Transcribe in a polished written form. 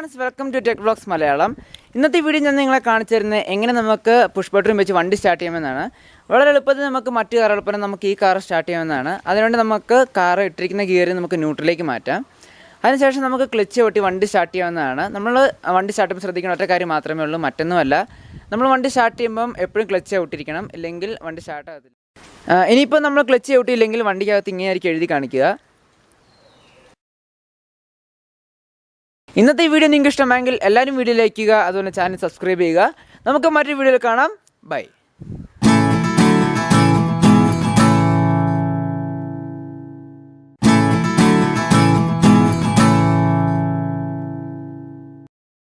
Friends, welcome to tech vlogs Malayalam. ഇന്നത്തെ video ഞാൻ നിങ്ങളെ കാണിച്ചു തരുന്നത് എങ്ങനെ നമുക്ക് പുഷ് ബട്ടൺ വെച്ച് വണ്ടി സ്റ്റാർട്ട് ചെയ്യാമെന്നാണ്. വളരെ എളുപ്പത്തിൽ നമുക്ക് മറ്റു കാറുകൾക്കൊപ്പം നമുക്ക് ഈ കാർ സ്റ്റാർട്ട് ചെയ്യാമെന്നാണ്. അതിനുവേണ്ടി നമുക്ക് കാർ ഇട്ടിരിക്കുന്ന ഗിയറിൽ നമുക്ക് ന്യൂട്രലിലേക്ക് മാറ്റാം. അതിനുശേഷം നമുക്ക് ക്ലച്ച് ചവിട്ടി വണ്ടി സ്റ്റാർട്ട് ചെയ്യാവുന്നതാണ്. നമ്മൾ വണ്ടി സ്റ്റാർട്ട് ചെയ്യുമ്പോൾ ശ്രദ്ധിക്കുന്ന ഒറ്റ കാര്യം മാത്രമേ ഉള്ളൂ, മറ്റൊന്നുമല്ല. നമ്മൾ വണ്ടി സ്റ്റാർട്ട് ചെയ്യുമ്പം എപ്പോഴും ക്ലച്ച് ചവിട്ടിരിക്കണം, ഇല്ലെങ്കിൽ വണ്ടി സ്റ്റാർട്ട് ആകത്തില്ല. ഇനിയിപ്പോൾ നമ്മൾ ക്ലച്ച് ചവിട്ടിയില്ലെങ്കിൽ വണ്ടിക്കകത്ത് ഇങ്ങനെയായിരിക്കും എഴുതി കാണിക്കുക. ഇന്നത്തെ വീഡിയോ നിങ്ങൾക്ക് ഇഷ്ടമെങ്കിൽ എല്ലാവരും വീഡിയോ ലൈക്ക് ചെയ്യുക, അതുപോലെ ചാനൽ സബ്സ്ക്രൈബ് ചെയ്യുക. നമുക്ക് മറ്റൊരു വീഡിയോയിൽ കാണാം. ബൈ.